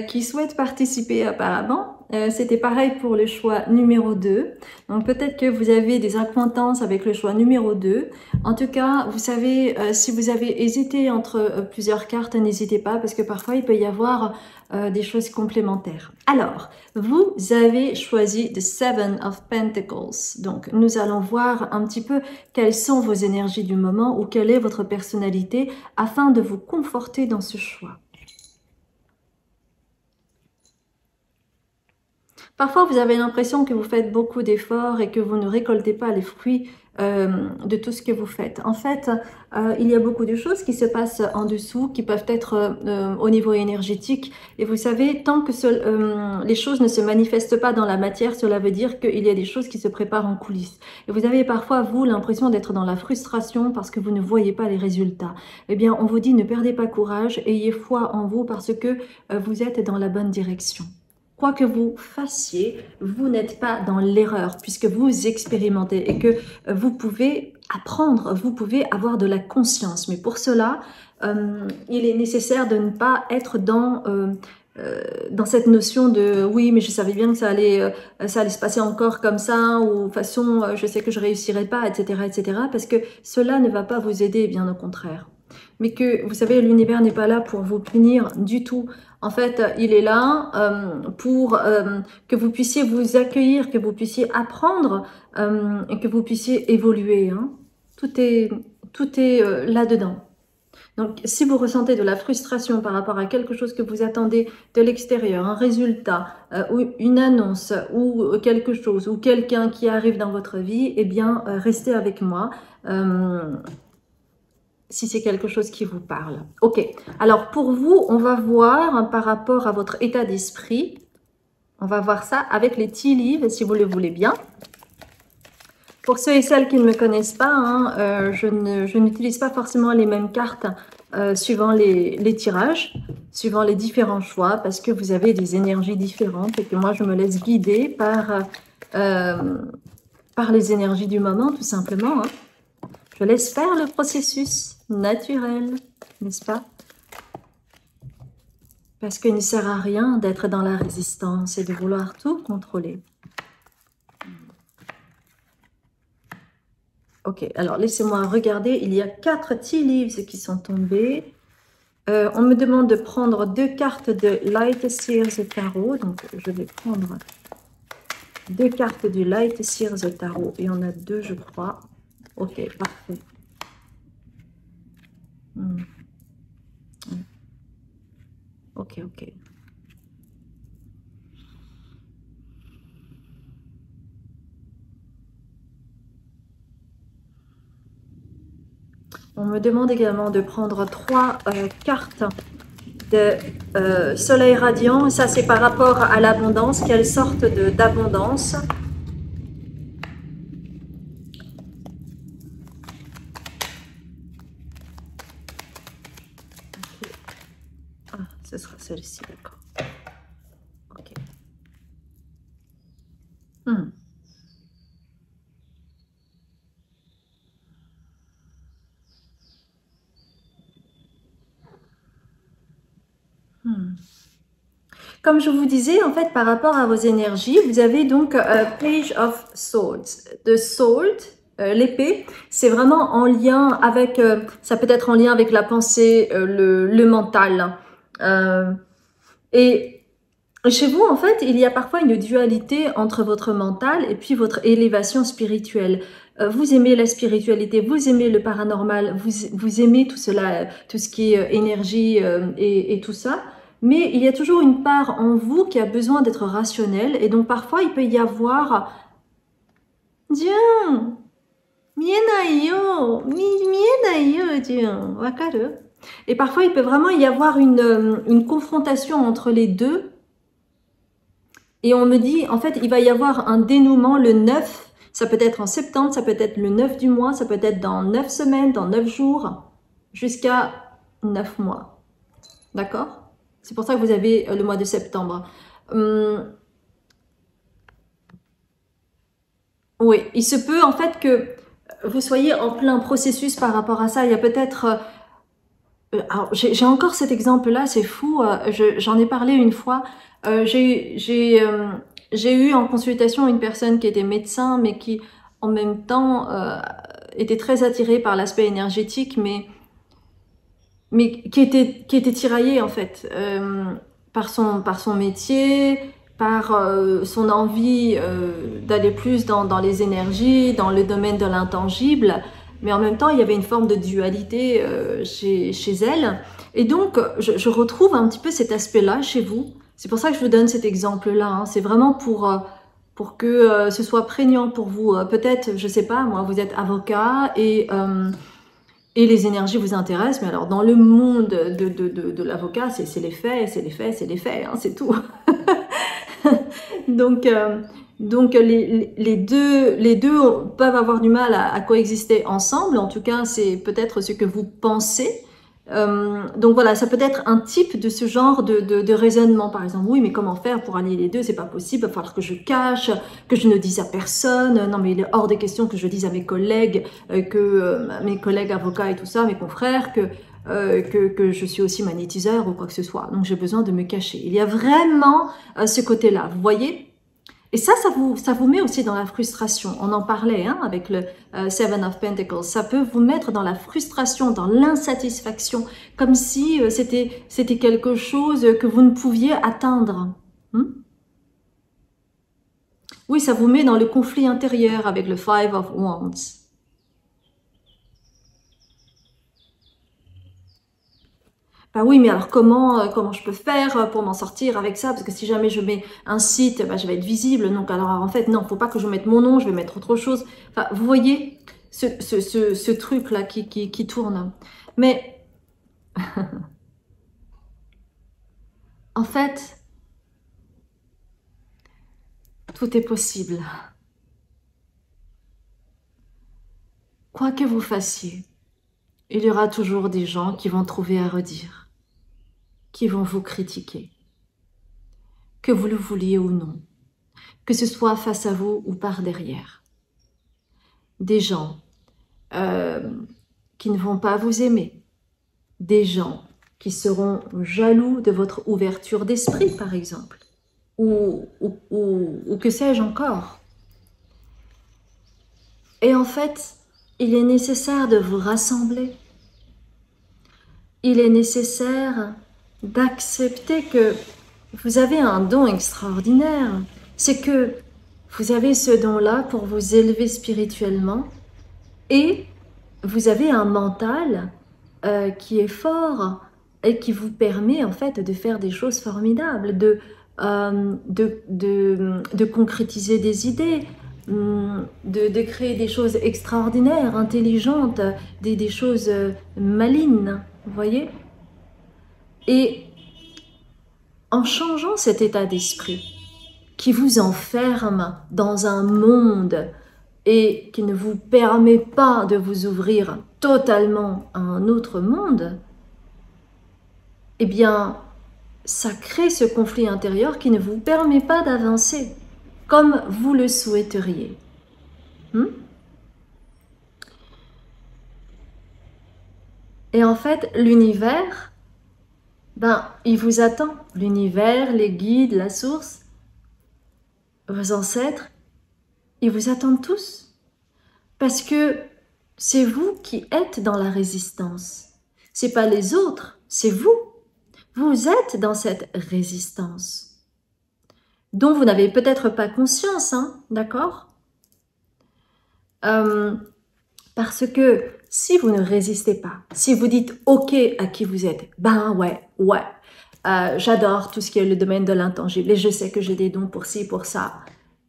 qui souhaite participer apparemment. C'était pareil pour le choix numéro 2. Donc peut-être que vous avez des acquaintances avec le choix numéro 2. En tout cas, vous savez, si vous avez hésité entre plusieurs cartes, n'hésitez pas parce que parfois il peut y avoir des choses complémentaires. Alors, vous avez choisi The Seven of Pentacles. Donc, nous allons voir un petit peu quelles sont vos énergies du moment ou quelle est votre personnalité afin de vous conforter dans ce choix. Parfois, vous avez l'impression que vous faites beaucoup d'efforts et que vous ne récoltez pas les fruits de tout ce que vous faites. En fait, il y a beaucoup de choses qui se passent en dessous, qui peuvent être au niveau énergétique. Et vous savez, tant que les choses ne se manifestent pas dans la matière, cela veut dire qu'il y a des choses qui se préparent en coulisses. Et vous avez parfois, vous, l'impression d'être dans la frustration parce que vous ne voyez pas les résultats. Eh bien, on vous dit, ne perdez pas courage, ayez foi en vous parce que vous êtes dans la bonne direction. Quoi que vous fassiez, vous n'êtes pas dans l'erreur puisque vous expérimentez et que vous pouvez apprendre, vous pouvez avoir de la conscience. Mais pour cela, il est nécessaire de ne pas être dans cette notion de oui, mais je savais bien que ça allait se passer encore comme ça, ou de façon, je sais que je réussirai pas, etc., etc., parce que cela ne va pas vous aider, bien au contraire. Mais que, vous savez, l'univers n'est pas là pour vous punir du tout. En fait, il est là pour que vous puissiez vous accueillir, que vous puissiez apprendre et que vous puissiez évoluer. Hein. Tout est là-dedans. Donc, si vous ressentez de la frustration par rapport à quelque chose que vous attendez de l'extérieur, un résultat, ou une annonce, ou quelque chose, ou quelqu'un qui arrive dans votre vie, eh bien, restez avec moi. Si c'est quelque chose qui vous parle. Ok, alors pour vous, on va voir par rapport à votre état d'esprit, on va voir ça avec les tea leaves, si vous le voulez bien. Pour ceux et celles qui ne me connaissent pas, hein, je n'utilise pas forcément les mêmes cartes suivant les tirages, suivant les différents choix, parce que vous avez des énergies différentes et que moi, je me laisse guider par les énergies du moment, tout simplement. Hein. Je laisse faire le processus naturel, n'est-ce pas? Parce qu'il ne sert à rien d'être dans la résistance et de vouloir tout contrôler. Ok, alors laissez-moi regarder. Il y a 4 tea leaves qui sont tombés. On me demande de prendre 2 cartes de Light Seers Tarot. Donc, je vais prendre 2 cartes du Light Seers Tarot. Et on a 2, je crois. Ok, parfait. Ok, ok. On me demande également de prendre 3 cartes de soleil radiant. Ça, c'est par rapport à l'abondance. Quelle sorte d'abondance? Ah, ce sera celle-ci, d'accord. Ok. Hmm. Comme je vous disais, en fait, par rapport à vos énergies, vous avez donc Page of Swords. De Sword, l'épée, c'est vraiment en lien avec, ça peut être en lien avec la pensée, le mental. Et chez vous, en fait, il y a parfois une dualité entre votre mental et puis votre élévation spirituelle. Vous aimez la spiritualité, vous aimez le paranormal, vous aimez tout cela, tout ce qui est énergie et tout ça. Mais il y a toujours une part en vous qui a besoin d'être rationnelle. Et donc parfois, il peut y avoir... Jun, mienai yo, mienai yo, Jun, wakaru? Et parfois, il peut vraiment y avoir une confrontation entre les deux. Et on me dit, en fait, il va y avoir un dénouement le 9. Ça peut être en septembre, ça peut être le 9 du mois, ça peut être dans 9 semaines, dans 9 jours, jusqu'à 9 mois. D'accord? C'est pour ça que vous avez le mois de septembre. Oui, il se peut en fait que vous soyez en plein processus par rapport à ça. Il y a peut-être... alors, j'ai encore cet exemple-là, c'est fou. J'en ai parlé une fois. J'ai eu en consultation une personne qui était médecin, mais qui en même temps était très attirée par l'aspect énergétique, mais qui était tiraillée en fait par son métier, par son envie d'aller plus dans les énergies, dans le domaine de l'intangible. Mais en même temps, il y avait une forme de dualité chez elle. Et donc, je retrouve un petit peu cet aspect-là chez vous. C'est pour ça que je vous donne cet exemple-là. Hein. C'est vraiment pour que ce soit prégnant pour vous. Peut-être, je sais pas, moi, vous êtes avocat et les énergies vous intéressent. Mais alors, dans le monde de l'avocat, c'est les faits, c'est les faits, c'est les faits, hein, c'est tout. Donc, les deux peuvent avoir du mal à coexister ensemble. En tout cas, c'est peut-être ce que vous pensez. Donc voilà, ça peut être un type de ce genre de raisonnement. Par exemple, oui, mais comment faire pour allier les deux? C'est pas possible. Il va falloir que je cache, que je ne dise à personne. Non, mais il est hors des questions que je dise à mes collègues, mes collègues avocats et tout ça, mes confrères, que je suis aussi magnétiseur ou quoi que ce soit. Donc j'ai besoin de me cacher. Il y a vraiment ce côté-là. Vous voyez? Et ça vous met aussi dans la frustration. On en parlait hein, avec le Seven of Pentacles. Ça peut vous mettre dans la frustration, dans l'insatisfaction, comme si c'était quelque chose que vous ne pouviez atteindre. Oui, ça vous met dans le conflit intérieur avec le Five of Wands. Bah oui, mais alors comment je peux faire pour m'en sortir avec ça? Parce que si jamais je mets un site, bah, je vais être visible. Donc alors en fait, non, faut pas que je mette mon nom, je vais mettre autre chose. Enfin, vous voyez ce truc-là qui tourne. Mais en fait, tout est possible. Quoi que vous fassiez, il y aura toujours des gens qui vont trouver à redire, qui vont vous critiquer, que vous le vouliez ou non, que ce soit face à vous ou par derrière. Des gens qui ne vont pas vous aimer, des gens qui seront jaloux de votre ouverture d'esprit, par exemple, ou que sais-je encore. Et en fait, il est nécessaire de vous rassembler. Il est nécessaire d'accepter que vous avez un don extraordinaire. C'est que vous avez ce don-là pour vous élever spirituellement et vous avez un mental qui est fort et qui vous permet en fait de faire des choses formidables, de concrétiser des idées. de créer des choses extraordinaires, intelligentes, des choses malignes, vous voyez? Et en changeant cet état d'esprit qui vous enferme dans un monde et qui ne vous permet pas de vous ouvrir totalement à un autre monde, eh bien, ça crée ce conflit intérieur qui ne vous permet pas d'avancer comme vous le souhaiteriez. Et en fait, l'univers, il vous attend. L'univers, les guides, la source, vos ancêtres, ils vous attendent tous. Parce que c'est vous qui êtes dans la résistance. C'est pas les autres, c'est vous. Vous êtes dans cette résistance dont vous n'avez peut-être pas conscience, hein, d'accord? Parce que si vous ne résistez pas, si vous dites OK à qui vous êtes, ouais, j'adore tout ce qui est le domaine de l'intangible et je sais que j'ai des dons pour ci, pour ça.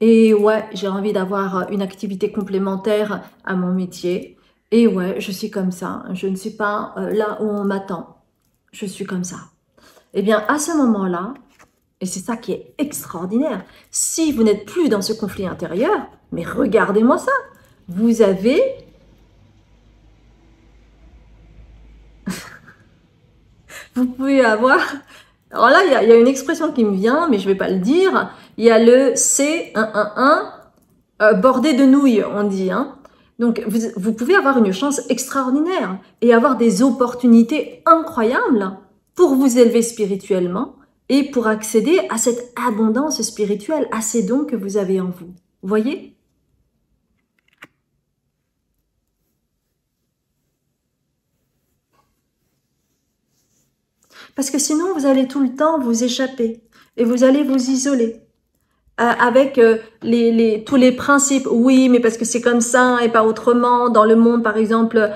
Et ouais, j'ai envie d'avoir une activité complémentaire à mon métier. Et ouais, je suis comme ça, je ne suis pas là où on m'attend. Je suis comme ça. Eh bien, à ce moment-là, et c'est ça qui est extraordinaire, si vous n'êtes plus dans ce conflit intérieur, mais regardez-moi ça, vous avez... vous pouvez avoir... Alors là, il y a une expression qui me vient, mais je ne vais pas le dire. Il y a le C111, bordé de nouilles, on dit. Hein. Donc, vous pouvez avoir une chance extraordinaire et avoir des opportunités incroyables pour vous élever spirituellement et pour accéder à cette abondance spirituelle, à ces dons que vous avez en vous. Vous voyez ? Parce que sinon, vous allez tout le temps vous échapper et vous allez vous isoler avec tous les principes. Oui, mais parce que c'est comme ça et pas autrement. Dans le monde, par exemple,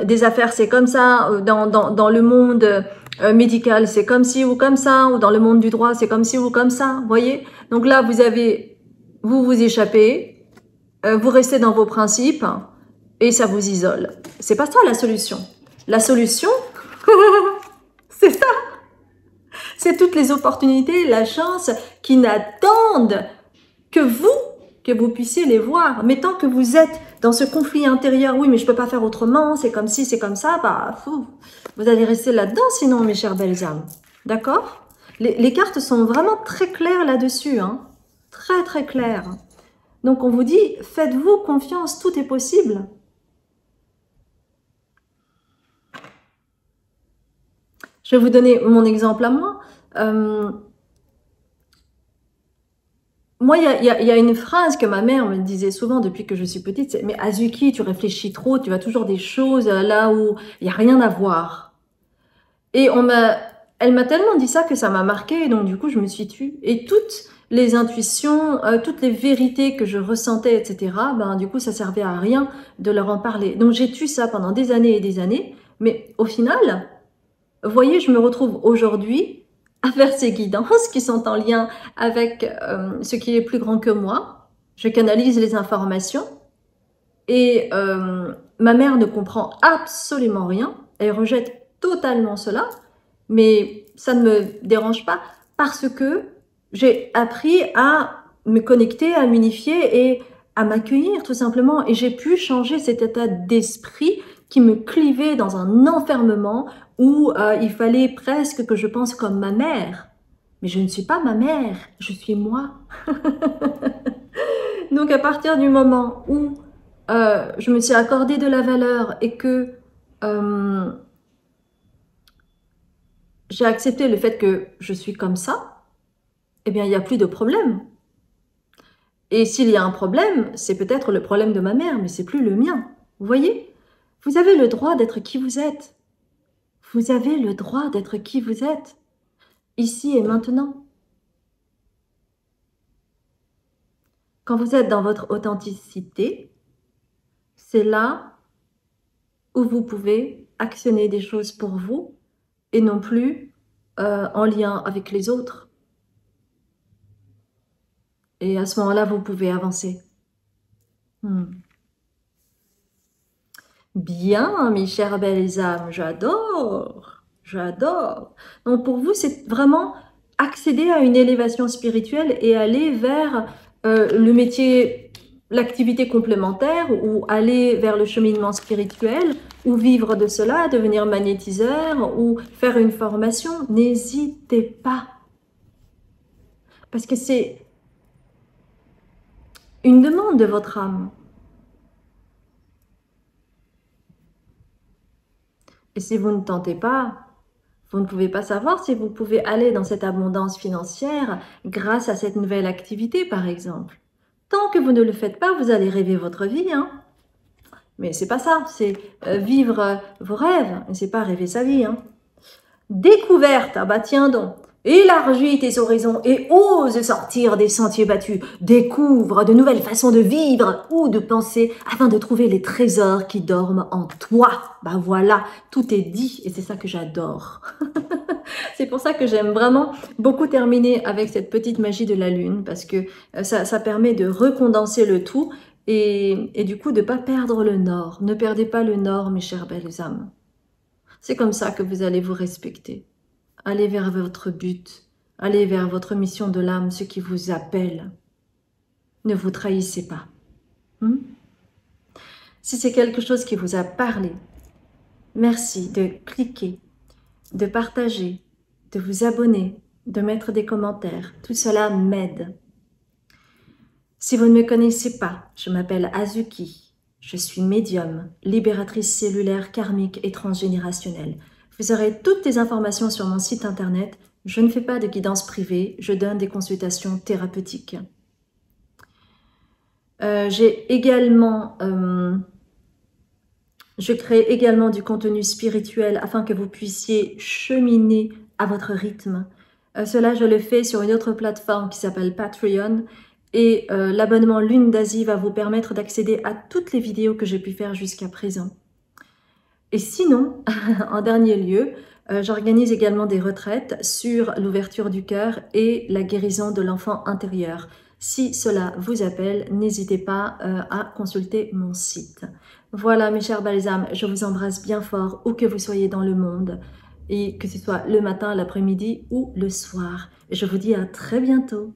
des affaires, c'est comme ça. Dans le monde médical, c'est comme ci ou comme ça. Ou dans le monde du droit, c'est comme ci ou comme ça. Vous voyez? Donc là, vous vous échappez, vous restez dans vos principes et ça vous isole. C'est pas ça la solution. La solution, c'est ça. C'est toutes les opportunités, la chance qui n'attendent que vous puissiez les voir. Mais tant que vous êtes dans ce conflit intérieur, oui, mais je peux pas faire autrement, c'est comme ci, c'est comme ça, vous allez rester là-dedans sinon, mes chères belles âmes. D'accord ? Les cartes sont vraiment très claires là-dessus, hein. Très, très claires. Donc, on vous dit, faites-vous confiance, tout est possible. Je vais vous donner mon exemple à moi. Moi, il y a une phrase que ma mère me disait souvent depuis que je suis petite, c'est « Mais Azuki, tu réfléchis trop, tu vas toujours des choses là où il n'y a rien à voir. » Et elle m'a tellement dit ça que ça m'a marqué, et donc du coup, je me suis tue. Et toutes les intuitions, toutes les vérités que je ressentais, etc., du coup, ça servait à rien de leur en parler. Donc, j'ai tué ça pendant des années, mais au final... Vous voyez, je me retrouve aujourd'hui à faire ces guidances qui sont en lien avec ce qui est plus grand que moi. Je canalise les informations et ma mère ne comprend absolument rien. Elle rejette totalement cela, mais ça ne me dérange pas parce que j'ai appris à me connecter, à m'unifier et à m'accueillir tout simplement. Et j'ai pu changer cet état d'esprit qui me clivait dans un enfermement où il fallait presque que je pense comme ma mère. Mais je ne suis pas ma mère, je suis moi. Donc à partir du moment où je me suis accordé de la valeur et que j'ai accepté le fait que je suis comme ça, eh bien il n'y a plus de problème. Et s'il y a un problème, c'est peut-être le problème de ma mère, mais c'est plus le mien. Vous voyez ? Vous avez le droit d'être qui vous êtes. Vous avez le droit d'être qui vous êtes, ici et maintenant. Quand vous êtes dans votre authenticité, c'est là où vous pouvez actionner des choses pour vous et non plus en lien avec les autres. Et à ce moment-là, vous pouvez avancer. Hmm. Bien, mes chères belles âmes, j'adore, j'adore. Donc pour vous, c'est vraiment accéder à une élévation spirituelle et aller vers le métier, l'activité complémentaire ou aller vers le cheminement spirituel ou vivre de cela, devenir magnétiseur ou faire une formation. N'hésitez pas, parce que c'est une demande de votre âme. Et si vous ne tentez pas, vous ne pouvez pas savoir si vous pouvez aller dans cette abondance financière grâce à cette nouvelle activité, par exemple. Tant que vous ne le faites pas, vous allez rêver votre vie, hein. Mais c'est pas ça, c'est vivre vos rêves, et c'est pas rêver sa vie, hein. Découverte, ah bah tiens donc, élargis tes horizons et ose sortir des sentiers battus. Découvre de nouvelles façons de vivre ou de penser afin de trouver les trésors qui dorment en toi. Bah voilà, tout est dit et c'est ça que j'adore. C'est pour ça que j'aime vraiment beaucoup terminer avec cette petite magie de la lune parce que ça permet de recondenser le tout et du coup de ne pas perdre le nord. Ne perdez pas le nord, mes chères belles âmes. C'est comme ça que vous allez vous respecter. Allez vers votre but. Allez vers votre mission de l'âme, ce qui vous appelle. Ne vous trahissez pas. Si c'est quelque chose qui vous a parlé, merci de cliquer, de partager, de vous abonner, de mettre des commentaires. Tout cela m'aide. Si vous ne me connaissez pas, je m'appelle Azuki. Je suis médium, libératrice cellulaire, karmique et transgénérationnelle. Vous aurez toutes les informations sur mon site internet. Je ne fais pas de guidance privée, je donne des consultations thérapeutiques. Je crée également du contenu spirituel afin que vous puissiez cheminer à votre rythme. Cela, je le fais sur une autre plateforme qui s'appelle Patreon. Et l'abonnement Lune d'Asie va vous permettre d'accéder à toutes les vidéos que j'ai pu faire jusqu'à présent. Et sinon, en dernier lieu, j'organise également des retraites sur l'ouverture du cœur et la guérison de l'enfant intérieur. Si cela vous appelle, n'hésitez pas à consulter mon site. Voilà mes chères belles âmes, je vous embrasse bien fort où que vous soyez dans le monde et que ce soit le matin, l'après-midi ou le soir. Je vous dis à très bientôt.